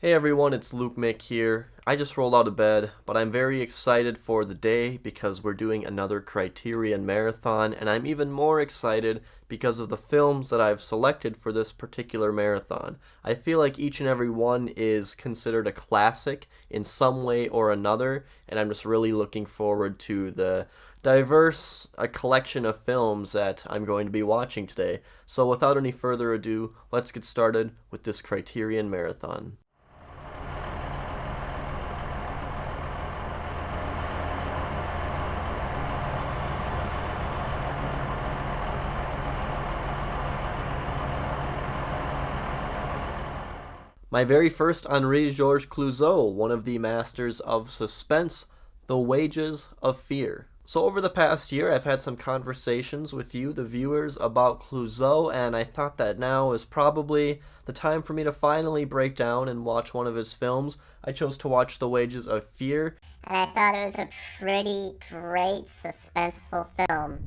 Hey everyone, it's Luke Mick here. I just rolled out of bed, but I'm very excited for the day because we're doing another Criterion Marathon, and I'm even more excited because of the films that I've selected for this particular marathon. I feel like each and every one is considered a classic in some way or another, and I'm just really looking forward to the diverse collection of films that I'm going to be watching today. So without any further ado, let's get started with this Criterion Marathon. My very first Henri-Georges Clouzot, one of the masters of suspense, The Wages of Fear. So over the past year, I've had some conversations with you, the viewers, about Clouzot, and I thought that now is probably the time for me to finally break down and watch one of his films. I chose to watch The Wages of Fear. And I thought it was a pretty great suspenseful film.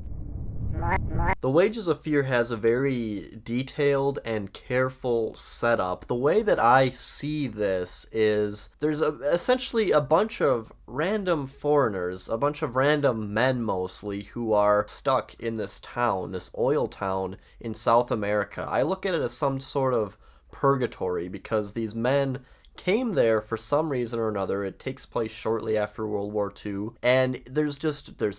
The Wages of Fear has a very detailed and careful setup. The way that I see this is there's essentially a bunch of random foreigners, a bunch of random men mostly, who are stuck in this town, this oil town in South America. I look at it as some sort of purgatory because these men came there for some reason or another. It takes place shortly after World War II, and there's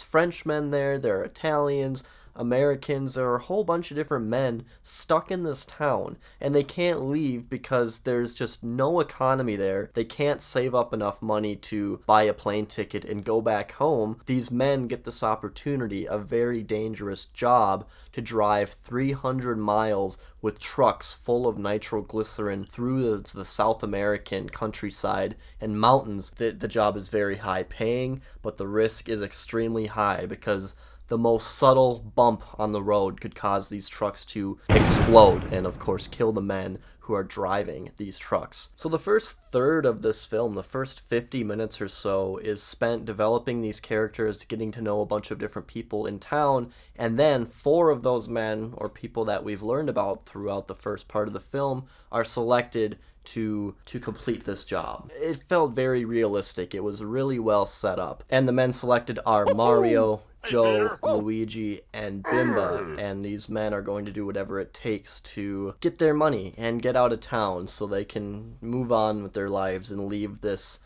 Frenchmen there are Italians, Americans, there are a whole bunch of different men stuck in this town, and they can't leave because there's just no economy there. They can't save up enough money to buy a plane ticket and go back home. These men get this opportunity, a very dangerous job, to drive 300 miles with trucks full of nitroglycerin through the South American countryside and mountains. The job is very high paying, but the risk is extremely high because the most subtle bump on the road could cause these trucks to explode and, of course, kill the men who are driving these trucks. So the first third of this film, the first 50 minutes or so, is spent developing these characters, getting to know a bunch of different people in town, and then four of those men, or people that we've learned about throughout the first part of the film, are selected to complete this job. It felt very realistic. It was really well set up. And the men selected are Mario, Joe, Luigi, and Bimba, and these men are going to do whatever it takes to get their money and get out of town so they can move on with their lives and leave this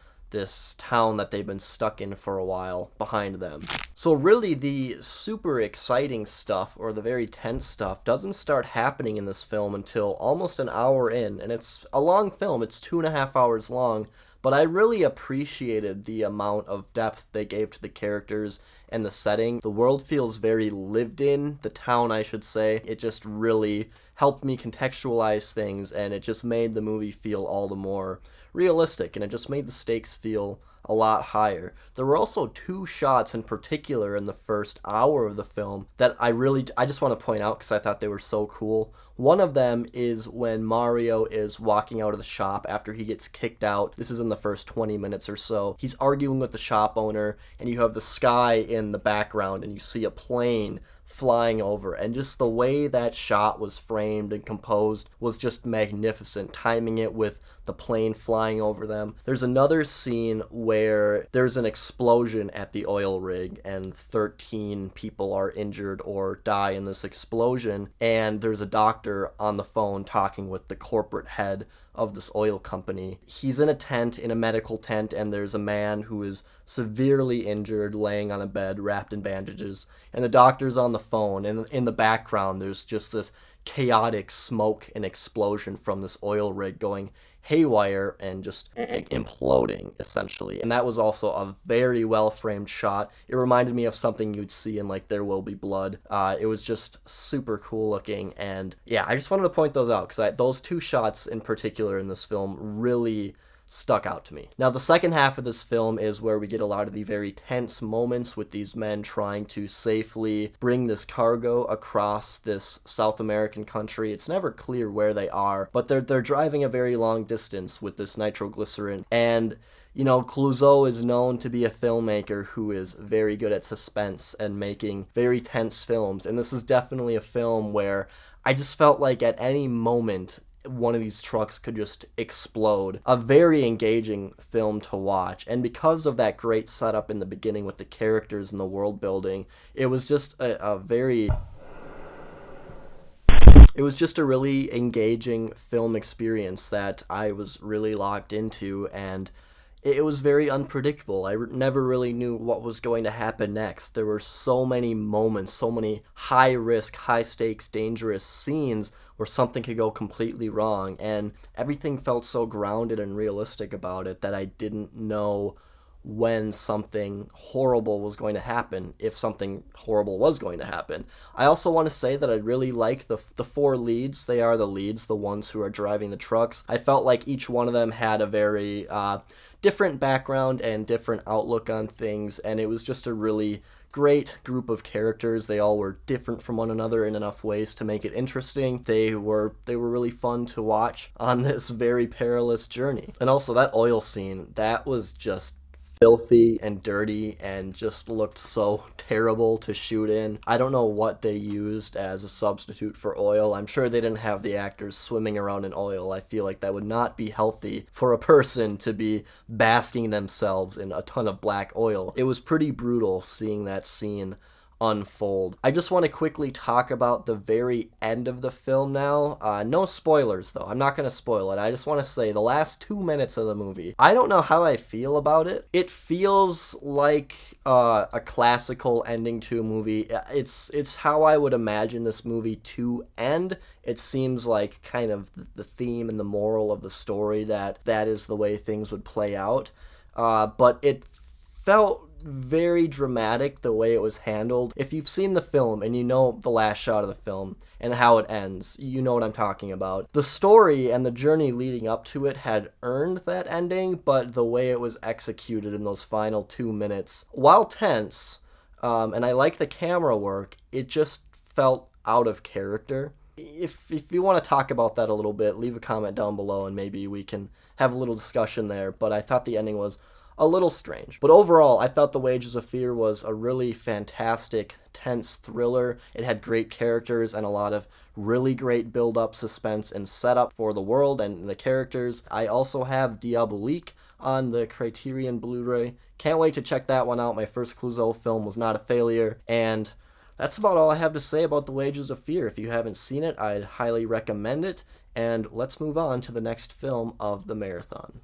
town that they've been stuck in for a while behind them. So really the super exciting stuff, or the very tense stuff, doesn't start happening in this film until almost an hour in, and it's a long film. It's 2.5 hours long, but I really appreciated the amount of depth they gave to the characters and the setting. The world feels very lived in, the town I should say. It just really helped me contextualize things, and it just made the movie feel all the more realistic, and it just made the stakes feel a lot higher. There were also two shots in particular in the first hour of the film that I just want to point out because I thought they were so cool. One of them is when Mario is walking out of the shop after he gets kicked out. This is in the first 20 minutes or so. He's arguing with the shop owner, and you have the sky in the background, and you see a plane flying over, and just the way that shot was framed and composed was just magnificent, timing it with the plane flying over them. There's another scene where there's an explosion at the oil rig and 13 people are injured or die in this explosion, and there's a doctor on the phone talking with the corporate head of this oil company. He's in a tent, in a medical tent, and there's a man who is severely injured laying on a bed wrapped in bandages, and the doctor's on the phone, and in the background there's just this chaotic smoke and explosion from this oil rig going haywire and just imploding essentially. And that was also a very well framed shot. It reminded me of something you'd see in like There Will Be Blood. It was just super cool looking, and yeah, I just wanted to point those out because those two shots in particular in this film really stuck out to me. Now, the second half of this film is where we get a lot of the very tense moments with these men trying to safely bring this cargo across this South American country. It's never clear where they are, but they're driving a very long distance with this nitroglycerin, and you know, Clouzot is known to be a filmmaker who is very good at suspense and making very tense films, and this is definitely a film where I just felt like at any moment one of these trucks could just explode. A very engaging film to watch. And because of that great setup in the beginning with the characters and the world building, it was just a very it was just a really engaging film experience that I was really locked into, and it was very unpredictable. I never really knew what was going to happen next. There were so many moments, so many high risk, high stakes, dangerous scenes where something could go completely wrong, and everything felt so grounded and realistic about it that I didn't know when something horrible was going to happen, if something horrible was going to happen. I also want to say that I really like the four leads. They are the leads, the ones who are driving the trucks. I felt like each one of them had a very different background and different outlook on things, and it was just a really great group of characters. They all were different from one another in enough ways to make it interesting. They were really fun to watch on this very perilous journey. And also that oil scene, that was just filthy and dirty and just looked so terrible to shoot in. I don't know what they used as a substitute for oil. I'm sure they didn't have the actors swimming around in oil. I feel like that would not be healthy for a person to be basking themselves in a ton of black oil. It was pretty brutal seeing that scene unfold. I just want to quickly talk about the very end of the film now. No spoilers though. I'm not going to spoil it. I just want to say the last 2 minutes of the movie, I don't know how I feel about it. It feels like a classical ending to a movie. It's how I would imagine this movie to end. It seems like kind of the theme and the moral of the story that is the way things would play out. But it felt very dramatic the way it was handled. If you've seen the film and you know the last shot of the film and how it ends, you know what I'm talking about. The story and the journey leading up to it had earned that ending, but the way it was executed in those final 2 minutes, while tense, and I like the camera work, it just felt out of character. If you want to talk about that a little bit, leave a comment down below and maybe we can have a little discussion there, but I thought the ending was a little strange. But overall, I thought The Wages of Fear was a really fantastic, tense thriller. It had great characters and a lot of really great build-up, suspense, and setup for the world and the characters. I also have Diabolique on the Criterion Blu-ray. Can't wait to check that one out. My first Clouzot film was not a failure. And that's about all I have to say about The Wages of Fear. If you haven't seen it, I'd highly recommend it. And let's move on to the next film of the marathon.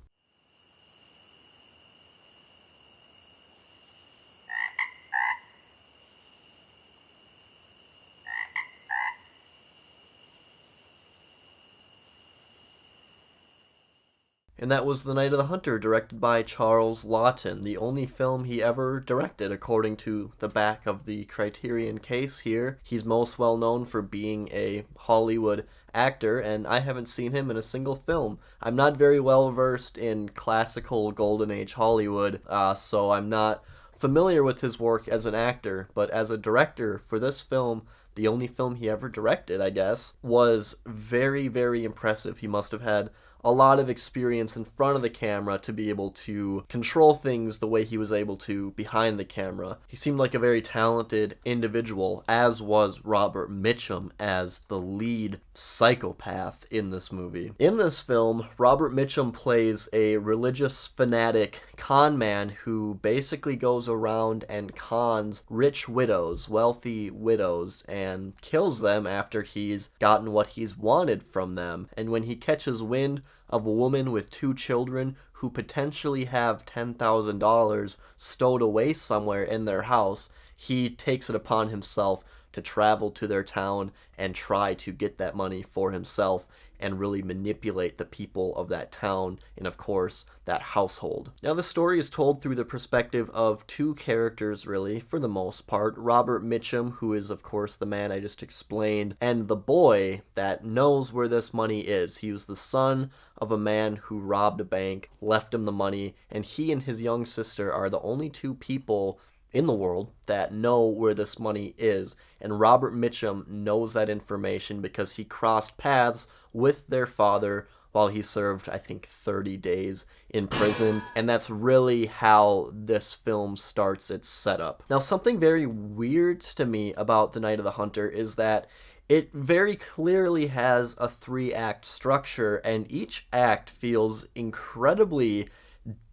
And that was The Night of the Hunter, directed by Charles Laughton, the only film he ever directed, according to the back of the Criterion case here. He's most well known for being a Hollywood actor, and I haven't seen him in a single film. I'm not very well versed in classical Golden Age Hollywood, so I'm not familiar with his work as an actor, but as a director for this film, the only film he ever directed, I guess, was very, very impressive. He must have had a lot of experience in front of the camera to be able to control things the way he was able to behind the camera. He seemed like a very talented individual, as was Robert Mitchum as the lead psychopath in this movie. In this film, Robert Mitchum plays a religious fanatic con man who basically goes around and cons rich widows, wealthy widows, and kills them after he's gotten what he's wanted from them. And when he catches wind of a woman with 2 children who potentially have $10,000 stowed away somewhere in their house, he takes it upon himself to travel to their town and try to get that money for himself and really manipulate the people of that town and, of course, that household. Now, the story is told through the perspective of 2 characters, really, for the most part. Robert Mitchum, who is, of course, the man I just explained, and the boy that knows where this money is. He was the son of a man who robbed a bank, left him the money, and he and his young sister are the only 2 people in the world that know where this money is, and Robert Mitchum knows that information because he crossed paths with their father while he served, I think, 30 days in prison, and that's really how this film starts its setup. Now, something very weird to me about The Night of the Hunter is that It very clearly has a three-act structure, and each act feels incredibly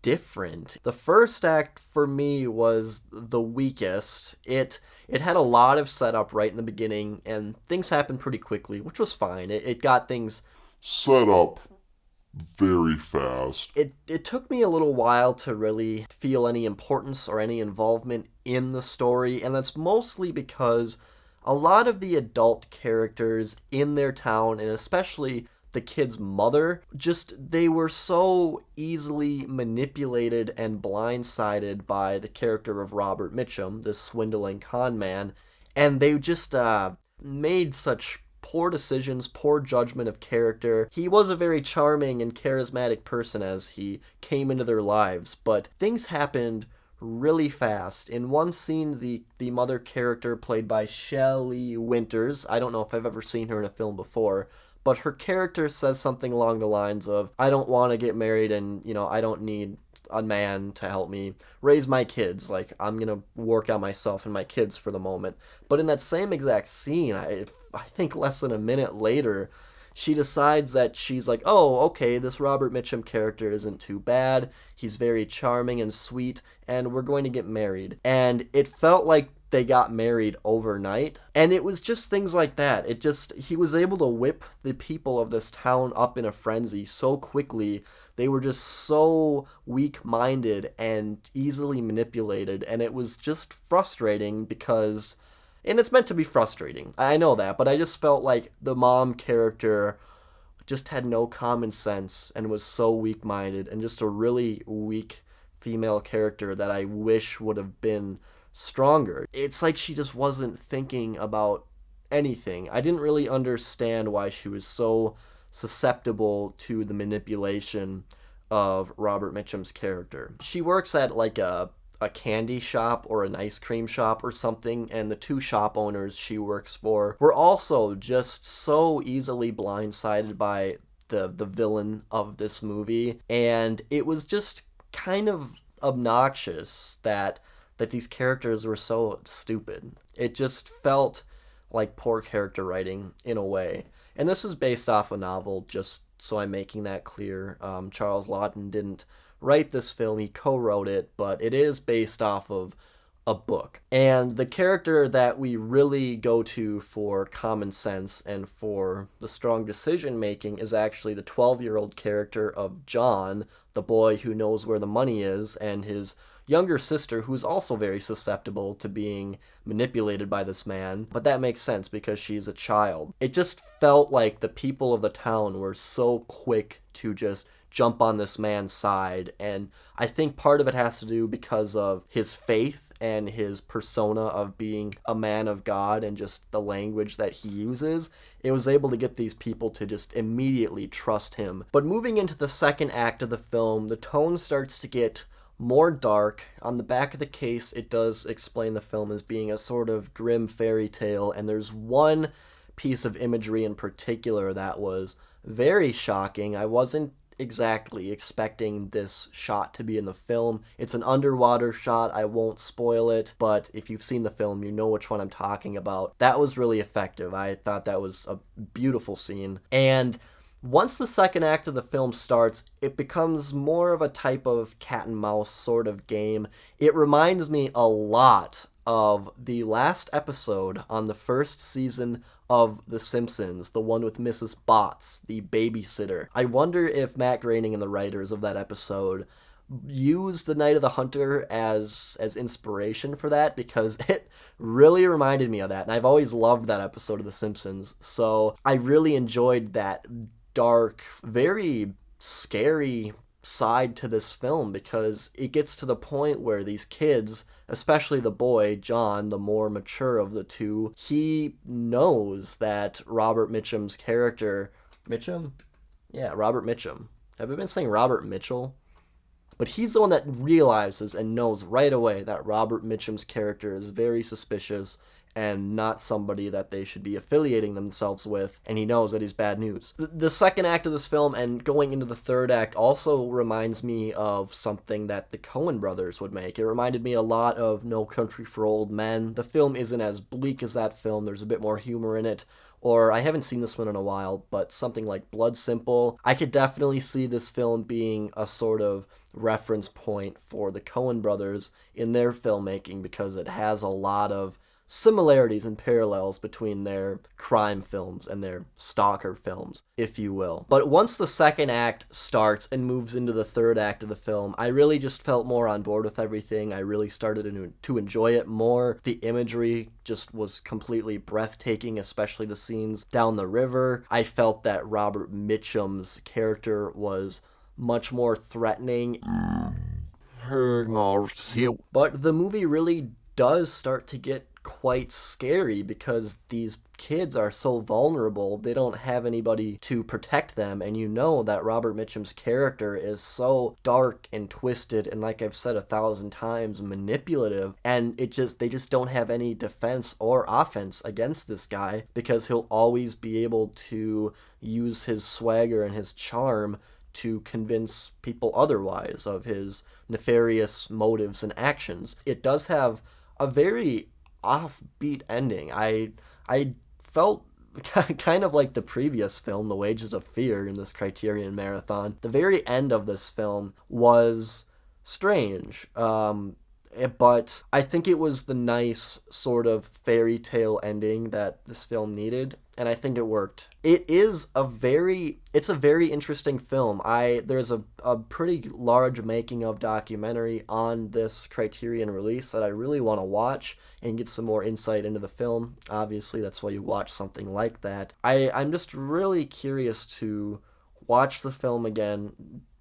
different. The first act for me was the weakest. It had a lot of setup right in the beginning, and things happened pretty quickly, which was fine. It got things set up very fast. It took me a little while to really feel any importance or any involvement in the story, and that's mostly because a lot of the adult characters in their town, and especially the kid's mother, just they were so easily manipulated and blindsided by the character of Robert Mitchum, this swindling con man, and they just made such poor decisions, poor judgment of character. He was a very charming and charismatic person as he came into their lives, but things happened really fast. In one scene, the mother character, played by Shelley Winters, I don't know if I've ever seen her in a film before, but her character says something along the lines of, I don't want to get married and, I don't need a man to help me raise my kids. Like, I'm going to work on myself and my kids for the moment. But in that same exact scene, I think less than a minute later, she decides that she's like, oh, okay, this Robert Mitchum character isn't too bad. He's very charming and sweet, and we're going to get married. And it felt like they got married overnight. And it was just things like that. He was able to whip the people of this town up in a frenzy so quickly. They were just so weak-minded and easily manipulated. And it was just frustrating because, and it's meant to be frustrating, I know that, but I just felt like the mom character just had no common sense and was so weak-minded, and just a really weak female character that I wish would have been stronger. It's like she just wasn't thinking about anything. I didn't really understand why she was so susceptible to the manipulation of Robert Mitchum's character. She works at like a candy shop or an ice cream shop or something, and the two shop owners she works for were also just so easily blindsided by the villain of this movie, and it was just kind of obnoxious that these characters were so stupid. It just felt like poor character writing in a way. And this is based off a novel, just so I'm making that clear. Charles Laughton didn't write this film, he co-wrote it, but it is based off of a book. And the character that we really go to for common sense and for the strong decision making is actually the 12-year-old character of John, the boy who knows where the money is, and his younger sister, who's also very susceptible to being manipulated by this man. But that makes sense because she's a child. It just felt like the people of the town were so quick to just jump on this man's side, and I think part of it has to do because of his faith and his persona of being a man of God and just the language that he uses. It was able to get these people to just immediately trust him. But moving into the second act of the film, the tone starts to get more dark. On the back of the case, it does explain the film as being a sort of grim fairy tale, and there's one piece of imagery in particular that was very shocking. I wasn't exactly expecting this shot to be in the film. It's an underwater shot. I won't spoil it, but if you've seen the film, you know which one I'm talking about. That was really effective. I thought that was a beautiful scene. And once the second act of the film starts, it becomes more of a type of cat and mouse sort of game. It reminds me a lot of the last episode on the first season of The Simpsons, the one with Mrs. Botts, the babysitter. I wonder if Matt Groening and the writers of that episode used The Night of the Hunter as inspiration for that, because it really reminded me of that, and I've always loved that episode of The Simpsons, so I really enjoyed that dark, very scary side to this film, because it gets to the point where these kids, especially the boy, John, the more mature of the two, he knows that Robert Mitchum's character... Mitchum? Yeah, Robert Mitchum. Have I been saying Robert Mitchell? But he's the one that realizes and knows right away that Robert Mitchum's character is very suspicious and not somebody that they should be affiliating themselves with, and he knows that he's bad news. The second act of this film, and going into the third act, also reminds me of something that the Coen brothers would make. It reminded me a lot of No Country for Old Men. The film isn't as bleak as that film. There's a bit more humor in it. or I haven't seen this one in a while, but something like Blood Simple. I could definitely see this film being a sort of reference point for the Coen brothers in their filmmaking because it has a lot of similarities and parallels between their crime films and their stalker films, if you will. But once the second act starts and moves into the third act of the film, I really just felt more on board with everything. I really started to enjoy it more. The imagery just was completely breathtaking, especially the scenes down the river. I felt that Robert Mitchum's character was much more threatening. But the movie really does start to get quite scary because these kids are so vulnerable. They don't have anybody to protect them, and you know that Robert Mitchum's character is so dark and twisted and, like I've said 1,000 times, manipulative, and they just don't have any defense or offense against this guy because he'll always be able to use his swagger and his charm to convince people otherwise of his nefarious motives and actions. It does have a very offbeat ending. I felt kind of like the previous film, The Wages of Fear, in this Criterion Marathon. The very end of this film was strange, but I think it was the nice sort of fairy tale ending that this film needed, and I think it worked. It's a very interesting film. There's a pretty large making of documentary on this Criterion release that I really want to watch and get some more insight into the film. Obviously, that's why you watch something like that. I'm just really curious to watch the film again,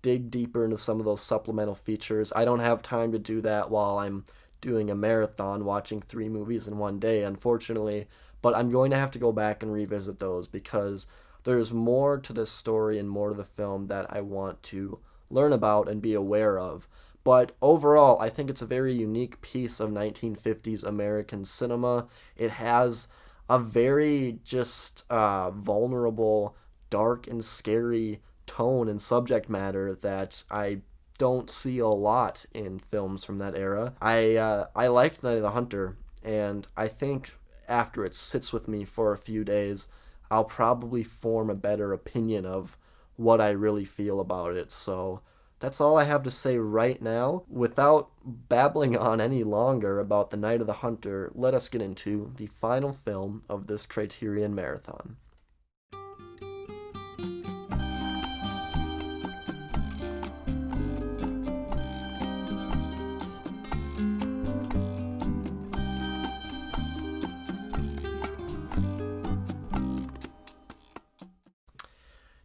dig deeper into some of those supplemental features. I don't have time to do that while I'm doing a marathon, watching 3 movies in one day, unfortunately, but I'm going to have to go back and revisit those because there's more to this story and more to the film that I want to learn about and be aware of. But overall, I think it's a very unique piece of 1950s American cinema. It has a very just vulnerable, dark, and scary tone and subject matter that I don't see a lot in films from that era. I liked Night of the Hunter, and I think after it sits with me for a few days, I'll probably form a better opinion of what I really feel about it. So that's all I have to say right now. Without babbling on any longer about The Night of the Hunter, let us get into the final film of this Criterion Marathon.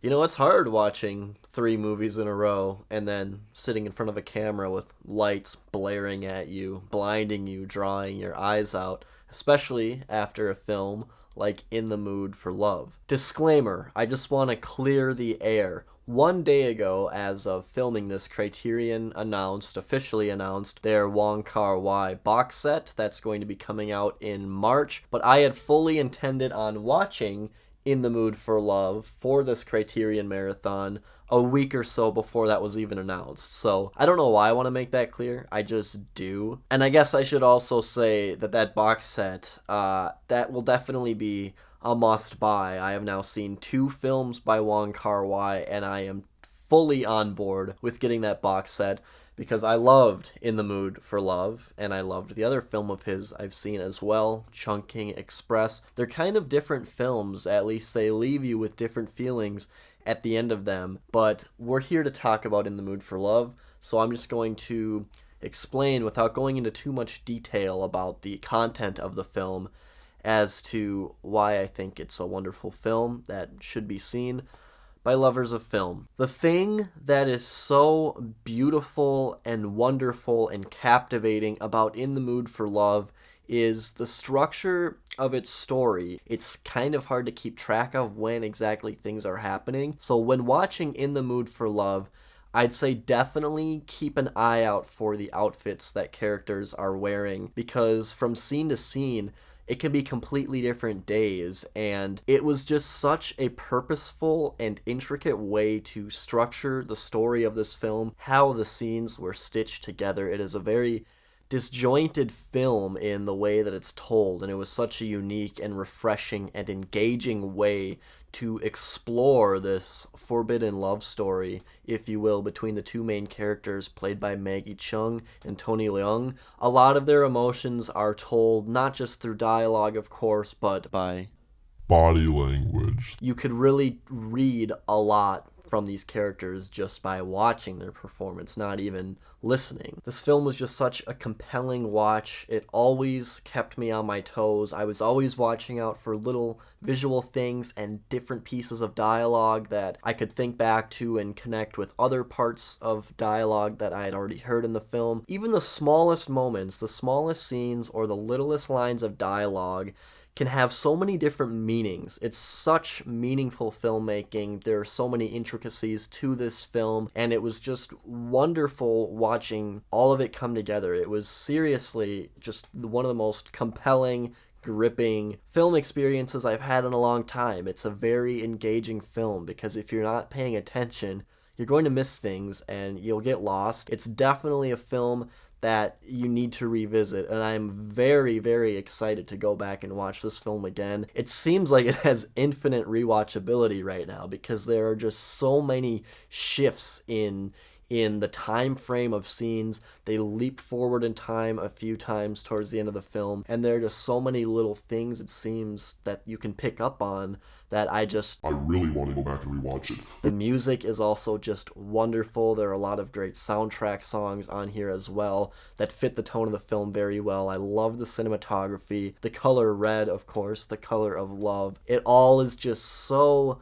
You know, it's hard watching 3 movies in a row and then sitting in front of a camera with lights blaring at you, blinding you, drawing your eyes out, especially after a film like In the Mood for Love. Disclaimer, I just want to clear the air. 1 day ago, as of filming this, Criterion officially announced their Wong Kar Wai box set that's going to be coming out in March, but I had fully intended on watching In the Mood for Love for this Criterion Marathon a week or so before that was even announced. So I don't know why I want to make that clear. I just do. And I guess I should also say that box set, that will definitely be a must buy. I have now seen 2 films by Wong Kar Wai, and I am fully on board with getting that box set because I loved In the Mood for Love, and I loved the other film of his I've seen as well, Chungking Express. They're kind of different films, at least they leave you with different feelings at the end of them, but we're here to talk about In the Mood for Love, so I'm just going to explain without going into too much detail about the content of the film as to why I think it's a wonderful film that should be seen by lovers of film. The thing that is so beautiful and wonderful and captivating about In the Mood for Love is the structure of its story. It's kind of hard to keep track of when exactly things are happening. So when watching In the Mood for Love, I'd say definitely keep an eye out for the outfits that characters are wearing, because from scene to scene, it can be completely different days, and it was just such a purposeful and intricate way to structure the story of this film, how the scenes were stitched together. It is a very disjointed film in the way that it's told, and it was such a unique and refreshing and engaging way to explore this forbidden love story, if you will, between the two main characters played by Maggie Cheung and Tony Leung. A lot of their emotions are told not just through dialogue, of course, but by body language. you could really read a lot from these characters just by watching their performance, not even listening. This film was just such a compelling watch. It always kept me on my toes. I was always watching out for little visual things and different pieces of dialogue that I could think back to and connect with other parts of dialogue that I had already heard in the film. Even the smallest moments, the smallest scenes, or the littlest lines of dialogue can have so many different meanings. It's such meaningful filmmaking. There are so many intricacies to this film, and it was just wonderful watching all of it come together. It was seriously just one of the most compelling, gripping film experiences I've had in a long time. It's a very engaging film because if you're not paying attention, you're going to miss things and you'll get lost. It's definitely a film that you need to revisit, and I'm very, very excited to go back and watch this film again. It seems like it has infinite rewatchability right now because there are just so many shifts in the time frame of scenes. They leap forward in time a few times towards the end of the film, and there are just so many little things, it seems, that you can pick up on that I really want to go back and rewatch it. The music is also just wonderful. There are a lot of great soundtrack songs on here as well that fit the tone of the film very well. I love the cinematography, the color red, of course, the color of love. It all is just so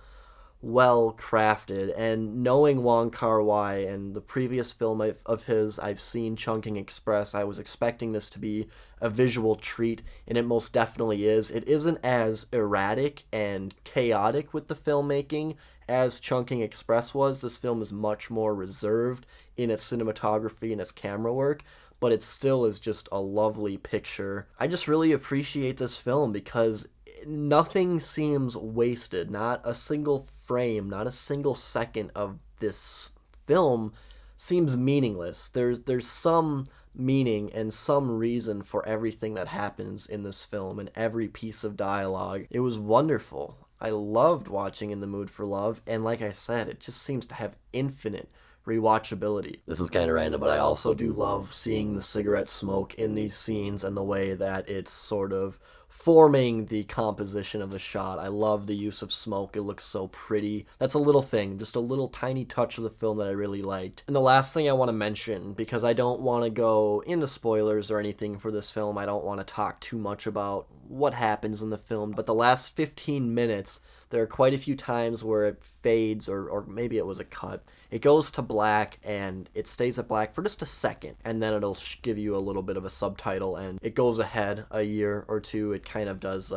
well crafted, and knowing Wong Kar Wai and the previous film of his I've seen, Chungking Express, I was expecting this to be a visual treat, and it most definitely is. It isn't as erratic and chaotic with the filmmaking as Chungking Express was. This film is much more reserved in its cinematography and its camera work, but it still is just a lovely picture. I just really appreciate this film because nothing seems wasted. Not a single frame, not a single second of this film seems meaningless. There's some meaning and some reason for everything that happens in this film and every piece of dialogue. It was wonderful. I loved watching In the Mood for Love, and like I said, it just seems to have infinite rewatchability. This is kind of random, but I also do love seeing the cigarette smoke in these scenes and the way that it's sort of forming the composition of the shot. I love the use of smoke. It looks so pretty. That's a little thing, just a little tiny touch of the film that I really liked. And the last thing I want to mention, because I don't want to go into spoilers or anything for this film, I don't want to talk too much about what happens in the film, but the last 15 minutes, there are quite a few times where it fades, or maybe it was a cut. It goes to black, and it stays at black for just a second, and then it'll give you a little bit of a subtitle, and it goes ahead a year or two. It kind of does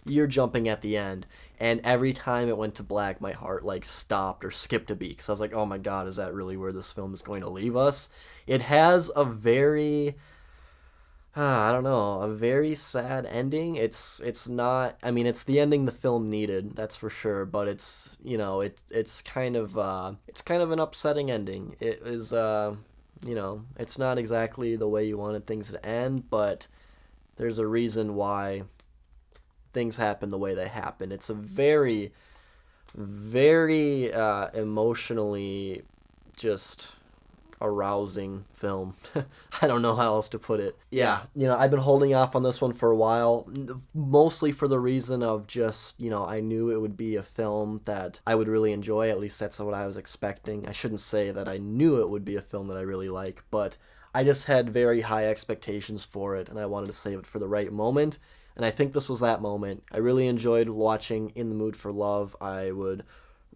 year jumping at the end, and every time it went to black, my heart stopped or skipped a beat, because I was like, oh my god, is that really where this film is going to leave us? It has a very... I don't know, a very sad ending. It's not, I mean, it's the ending the film needed, that's for sure, but it's, it's kind of an upsetting ending. It is, it's not exactly the way you wanted things to end, but there's a reason why things happen the way they happen. It's a very, very emotionally just arousing film. I don't know how else to put it. Yeah, I've been holding off on this one for a while, mostly for the reason of just, I knew it would be a film that I would really enjoy. At least that's what I was expecting. I shouldn't say that I knew it would be a film that I really like, but I just had very high expectations for it, and I wanted to save it for the right moment, and I think this was that moment. I really enjoyed watching In the Mood for Love. I would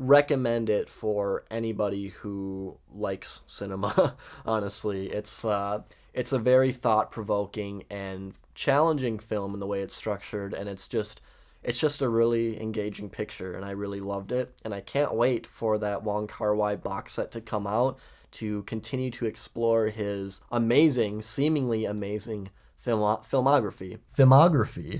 recommend it for anybody who likes cinema. Honestly, it's a very thought-provoking and challenging film in the way it's structured, and it's just a really engaging picture, and I really loved it, and I can't wait for that Wong Kar Wai box set to come out to continue to explore his seemingly amazing filmography.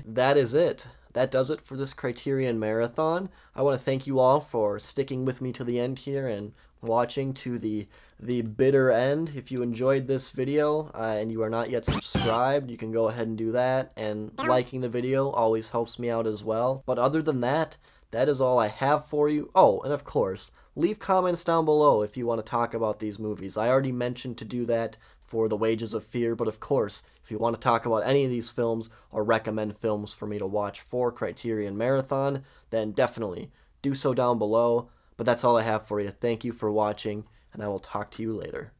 That is it. That does it for this Criterion Marathon. I want to thank you all for sticking with me to the end here and watching to the bitter end. If you enjoyed this video and you are not yet subscribed, you can go ahead and do that, and liking the video always helps me out as well. But other than that, that is all I have for you. Oh, and of course, leave comments down below if you want to talk about these movies. I already mentioned to do that for The Wages of Fear, but of course, if you want to talk about any of these films or recommend films for me to watch for Criterion Marathon, then definitely do so down below. But that's all I have for you. Thank you for watching, and I will talk to you later.